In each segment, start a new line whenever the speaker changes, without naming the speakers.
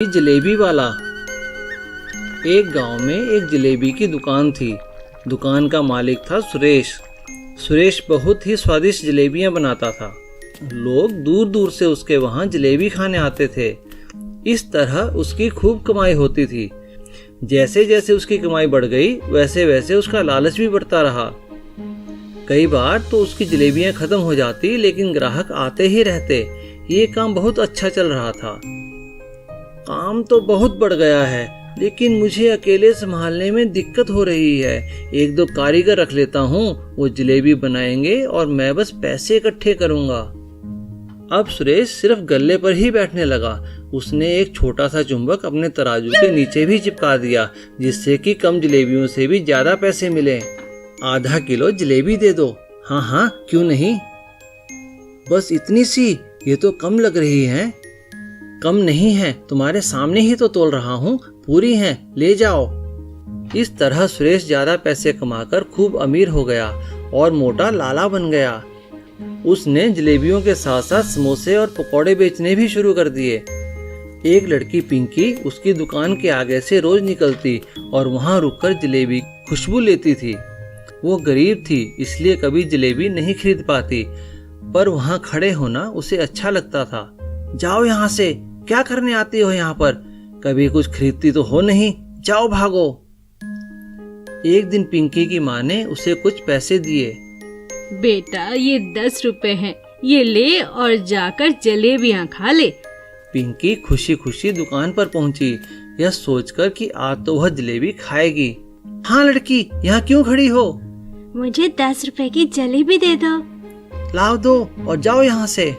जलेबी वाला। एक गांव में एक जलेबी की दुकान थी। दुकान का मालिक था सुरेश। सुरेश बहुत ही स्वादिष्ट जलेबियां बनाता था। लोग दूर दूर से उसके वहां जलेबी खाने आते थे। इस तरह उसकी खूब कमाई होती थी। जैसे जैसे उसकी कमाई बढ़ गई वैसे वैसे उसका लालच भी बढ़ता रहा। कई बार तो उसकी जलेबियां खत्म हो जाती, लेकिन ग्राहक आते ही रहते। ये काम बहुत अच्छा चल रहा था। काम तो बहुत बढ़ गया है, लेकिन मुझे अकेले संभालने में दिक्कत हो रही है। एक दो कारीगर रख लेता हूँ, वो जलेबी बनाएंगे और मैं बस पैसे इकट्ठे करूँगा। अब सुरेश सिर्फ गल्ले पर ही बैठने लगा। उसने एक छोटा सा चुंबक अपने तराजू के नीचे भी चिपका दिया, जिससे कि कम जलेबियों से भी ज्यादा पैसे मिले। आधा किलो जलेबी दे दो। हाँ हाँ, क्यों नहीं। बस इतनी सी, ये तो कम लग रही है। कम नहीं है, तुम्हारे सामने ही तो तोल रहा हूँ, पूरी है, ले जाओ। इस तरह सुरेश ज्यादा पैसे कमाकर खूब अमीर हो गया और मोटा लाला बन गया। उसने जलेबियों के साथ साथ समोसे और पकौड़े बेचने भी शुरू कर दिए। एक लड़की पिंकी उसकी दुकान के आगे से रोज निकलती और वहां रुककर जलेबी खुशबू लेती थी। वो गरीब थी, इसलिए कभी जलेबी नहीं खरीद पाती, पर वहां खड़े होना उसे अच्छा लगता था। जाओ यहाँ से, क्या करने आती हो यहाँ पर? कभी कुछ खरीदती तो हो नहीं, जाओ भागो। एक दिन पिंकी की माँ ने उसे कुछ पैसे दिए।
बेटा, ये 10 रुपए हैं, ये ले और जाकर जलेबियाँ खा ले।
पिंकी खुशी खुशी दुकान पर पहुंची, यह सोचकर कि आज तो वह जलेबी खाएगी। हाँ लड़की, यहाँ क्यों खड़ी हो?
मुझे 10 रुपए की जलेबी दे दो।
लाओ दो और जाओ यहाँ से।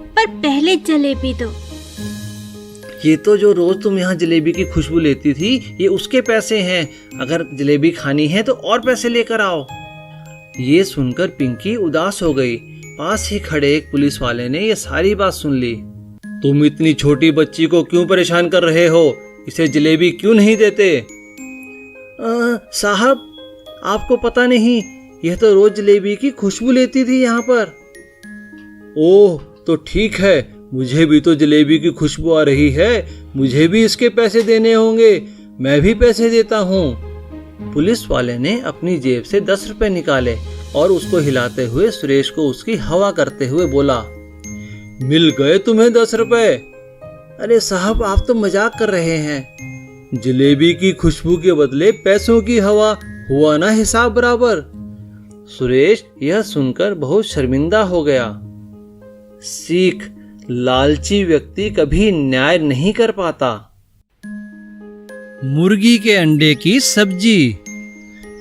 पर पहले जलेबी दो।
ये तो जो रोज तुम यहाँ जलेबी की खुशबू लेती थी, ये उसके पैसे हैं। अगर जलेबी खानी है तो और पैसे लेकर आओ। ये सुनकर पिंकी उदास हो गई। पास ही खड़े एक पुलिस वाले ने ये सारी बात सुन ली। तुम इतनी छोटी बच्ची को क्यों परेशान कर रहे हो? इसे जलेबी क्यों नहीं देते? साहब, आपको पता नहीं, यह तो रोज जलेबी की खुशबू लेती थी यहाँ पर। ओह, तो ठीक है, मुझे भी तो जलेबी की खुशबू आ रही है, मुझे भी इसके पैसे देने होंगे, मैं भी पैसे देता हूँ। पुलिस वाले ने अपनी जेब से 10 रुपए निकाले और उसको हिलाते हुए सुरेश को उसकी हवा करते हुए बोला, मिल गए तुम्हें 10 रुपए। अरे साहब, आप तो मजाक कर रहे हैं। जलेबी की खुशबू के बदले पैसों की हवा, हुआ ना हिसाब बराबर। सुरेश यह सुनकर बहुत शर्मिंदा हो गया। सीख, लालची व्यक्ति कभी न्याय नहीं कर पाता। मुर्गी के अंडे की सब्जी।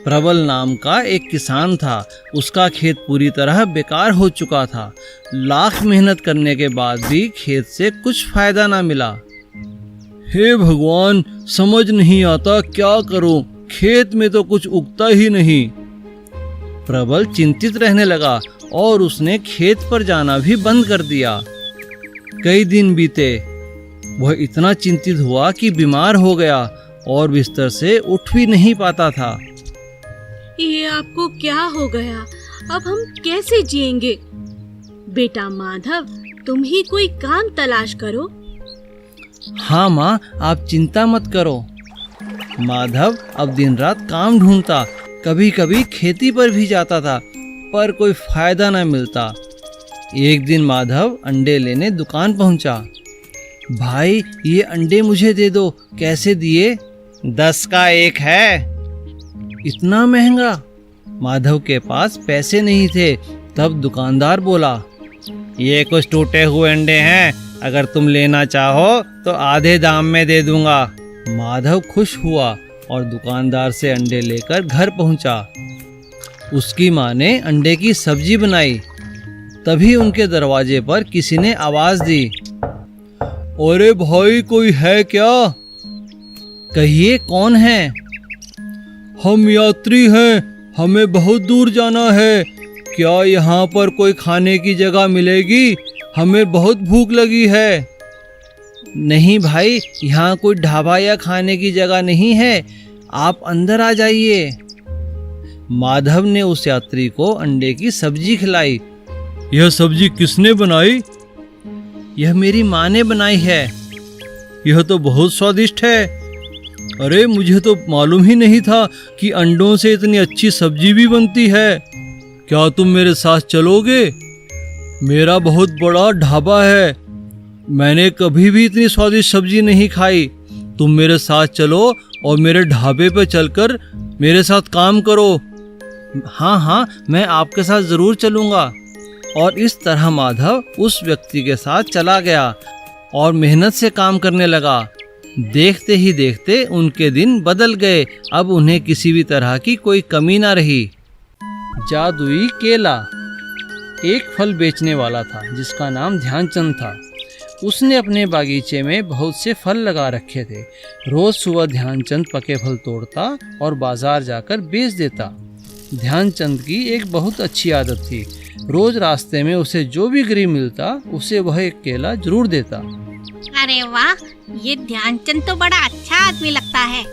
प्रबल नाम का एक किसान था। उसका खेत पूरी तरह बेकार हो चुका था। लाख मेहनत करने के बाद भी खेत से कुछ फायदा ना मिला। हे भगवान, समझ नहीं आता क्या करूं, खेत में तो कुछ उगता ही नहीं। प्रबल चिंतित रहने लगा और उसने खेत पर जाना भी बंद कर दिया। कई दिन बीते। वह इतना चिंतित हुआ कि बीमार हो गया और बिस्तर से उठ भी नहीं पाता था।
ये आपको क्या हो गया? अब हम कैसे जिएंगे? बेटा माधव, तुम ही कोई काम तलाश करो।
हाँ माँ, आप चिंता मत करो। माधव अब दिन रात काम ढूंढता। कभी कभी खेती पर भी जाता था, पर कोई फायदा न मिलता। एक दिन माधव अंडे लेने दुकान पहुंचा। भाई, ये अंडे मुझे दे दो। कैसे दिए? 10 का एक है। इतना महंगा? माधव के पास पैसे नहीं थे। तब दुकानदार बोला, ये कुछ टूटे हुए अंडे हैं, अगर तुम लेना चाहो तो आधे दाम में दे दूंगा। माधव खुश हुआ और दुकानदार से अंडे लेकर घर पहुंचा। उसकी माँ ने अंडे की सब्जी बनाई। तभी उनके दरवाजे पर किसी ने आवाज दी, अरे भाई, कोई है क्या? कहिए, कौन है? हम यात्री हैं, हमें बहुत दूर जाना है। क्या यहाँ पर कोई खाने की जगह मिलेगी? हमें बहुत भूख लगी है। नहीं भाई, यहाँ कोई ढाबा या खाने की जगह नहीं है, आप अंदर आ जाइए। माधव ने उस यात्री को अंडे की सब्जी खिलाई। यह सब्जी किसने बनाई? यह मेरी माँ ने बनाई है।
यह तो बहुत स्वादिष्ट है। अरे मुझे तो मालूम ही नहीं था कि अंडों से इतनी अच्छी सब्जी भी बनती है। क्या तुम मेरे साथ चलोगे? मेरा बहुत बड़ा ढाबा है, मैंने कभी भी इतनी स्वादिष्ट सब्जी नहीं खाई। तुम मेरे साथ चलो और मेरे ढाबे पर चलकर मेरे साथ काम करो। हाँ हाँ, मैं आपके साथ ज़रूर चलूँगा। और इस तरह माधव उस व्यक्ति के साथ चला गया और मेहनत से काम करने लगा। देखते ही देखते उनके दिन बदल गए। अब उन्हें किसी भी तरह की कोई कमी ना रही। जादुई केला। एक फल बेचने वाला था जिसका नाम ध्यानचंद था। उसने अपने बागीचे में बहुत से फल लगा रखे थे। रोज सुबह ध्यानचंद पके फल तोड़ता और बाजार जाकर बेच देता। ध्यानचंद की एक बहुत अच्छी आदत थी। रोज रास्ते में उसे जो भी गरीब मिलता उसे वह एक केला जरूर देता।
अरे वाह, ये ध्यानचंद तो बड़ा अच्छा आदमी लगता है।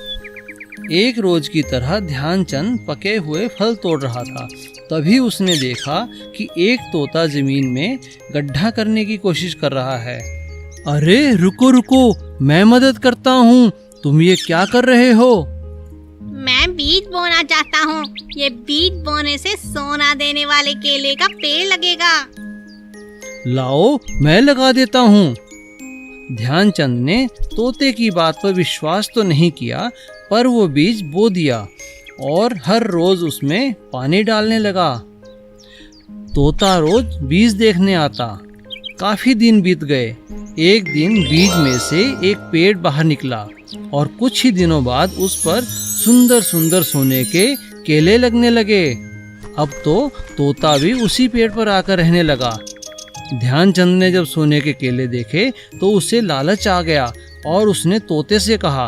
एक रोज की तरह ध्यानचंद पके हुए फल तोड़ रहा था। तभी उसने देखा कि एक तोता जमीन में गड्ढा करने की कोशिश कर रहा है। अरे रुको रुको, मैं मदद करता हूँ। तुम ये क्या कर रहे हो?
मैं बीज बोना चाहता हूँ। ये बीज बोने से सोना देने वाले केले का पेड़ लगेगा।
लाओ, मैं लगा देता हूँ। ध्यानचंद ने तोते की बात पर विश्वास तो नहीं किया, पर वो बीज बो दिया और हर रोज उसमें पानी डालने लगा। तोता रोज बीज देखने आता। काफी दिन बीत गए। एक दिन बीज में से एक पेड़ बाहर निकला और कुछ ही दिनों बाद उस पर सुंदर सुंदर सोने के केले लगने लगे। अब तो तोता भी उसी पेड़ पर आकर रहने लगा। ध्यानचंद ने जब सोने के केले देखे तो उसे लालच आ गया और उसने तोते से कहा,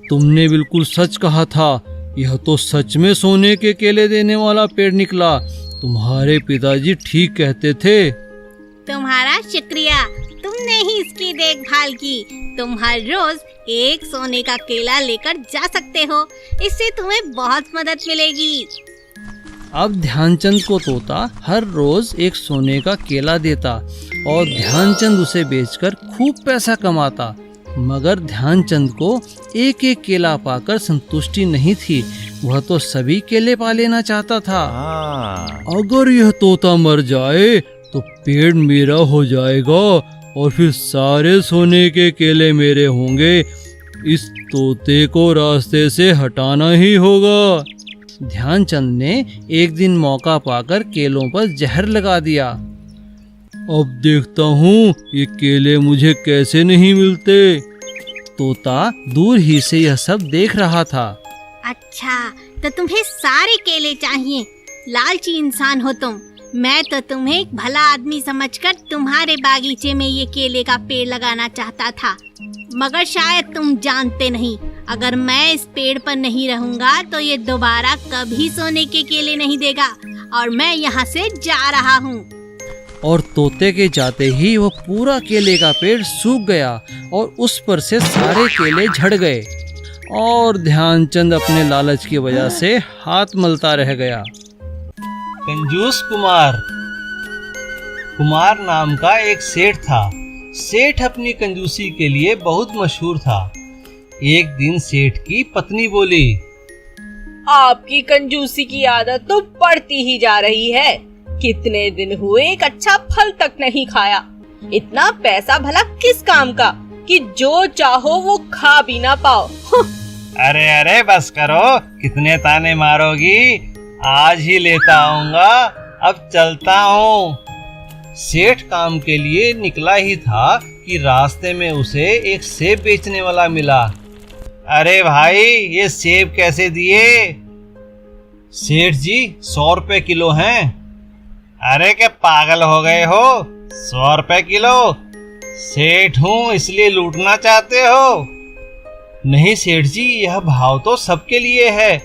तुमने बिल्कुल सच कहा था, यह तो सच में सोने के केले देने वाला पेड़ निकला। तुम्हारे पिताजी ठीक कहते थे।
तुम्हारा शुक्रिया, तुमने ही इसकी देखभाल की। तुम हर रोज एक सोने का केला लेकर जा सकते हो। इससे तुम्हें बहुत मदद मिलेगी।
अब ध्यानचंद को तोता हर रोज एक सोने का केला देता और ध्यानचंद उसे बेचकर खूब पैसा कमाता। मगर ध्यानचंद को एक एक केला पाकर संतुष्टि नहीं थी। वह तो सभी केले पा लेना चाहता था। अगर यह तोता मर जाए तो पेड़ मेरा हो जाएगा और फिर सारे सोने के केले मेरे होंगे। इस तोते को रास्ते से हटाना ही होगा। ध्यानचंद ने एक दिन मौका पाकर केलों पर जहर लगा दिया। अब देखता हूँ ये केले मुझे कैसे नहीं मिलते। तोता दूर ही से यह सब देख रहा था।
अच्छा, तो तुम्हें सारे केले चाहिए। लालची इंसान हो तुम। मैं तो तुम्हें एक भला आदमी समझकर तुम्हारे बागीचे में ये केले का पेड़ लगाना चाहता था, मगर शायद तुम जानते नहीं, अगर मैं इस पेड़ पर नहीं रहूंगा तो ये दोबारा कभी सोने के केले नहीं देगा और मैं यहाँ से जा रहा हूँ।
और तोते के जाते ही वह पूरा केले का पेड़ सूख गया और उस पर से सारे केले झड़ गए और ध्यानचंद अपने लालच की वजह से हाथ मलता रह गया।
कंजूस कुमार। कुमार नाम का एक सेठ था। सेठ अपनी कंजूसी के लिए बहुत मशहूर था। एक दिन सेठ की पत्नी बोली,
आपकी कंजूसी की आदत तो बढ़ती ही जा रही है। कितने दिन हुए एक अच्छा फल तक नहीं खाया। इतना पैसा भला किस काम का कि जो चाहो वो खा भी ना पाओ।
अरे अरे बस करो, कितने ताने मारोगी। आज ही लेता आऊंगा, अब चलता हूँ। सेठ काम के लिए निकला ही था कि रास्ते में उसे एक सेब बेचने वाला मिला। अरे भाई, ये सेब कैसे दिए? सेठ जी 100 रुपए किलो हैं। अरे क्या पागल हो गए हो? 100 रुपए किलो? सेठ हूँ इसलिए लूटना चाहते हो? नहीं सेठ जी, यह भाव तो सबके लिए है।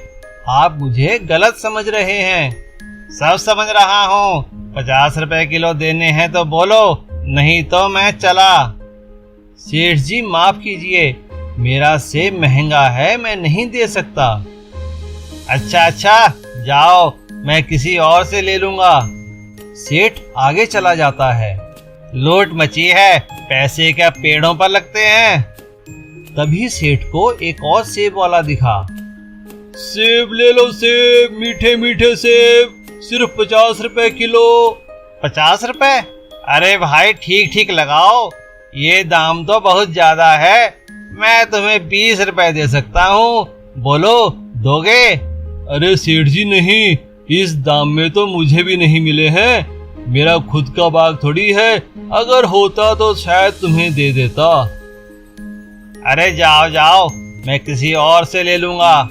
आप मुझे गलत समझ रहे हैं। सब समझ रहा हूँ। 50 रुपए किलो देने हैं तो बोलो, नहीं तो मैं चला। सेठ जी माफ कीजिए, मेरा सेब महंगा है, मैं नहीं दे सकता। अच्छा जाओ, मैं किसी और से ले लूंगा। सेठ आगे चला जाता है।
लूट मची है, पैसे क्या पेड़ों पर लगते हैं।
तभी सेठ को एक और सेब वाला दिखा।
सेब ले लो सेब, मीठे मीठे सेब, सिर्फ 50 रुपए किलो।
50 रुपए? अरे भाई ठीक ठीक लगाओ, ये दाम तो बहुत ज्यादा है। मैं तुम्हें 20 रुपए दे सकता हूँ, बोलो दोगे?
अरे सेठ जी नहीं, इस दाम में तो मुझे भी नहीं मिले हैं। मेरा खुद का बाग थोड़ी है, अगर होता तो शायद तुम्हें दे देता।
अरे जाओ जाओ, मैं किसी और से ले लूंगा।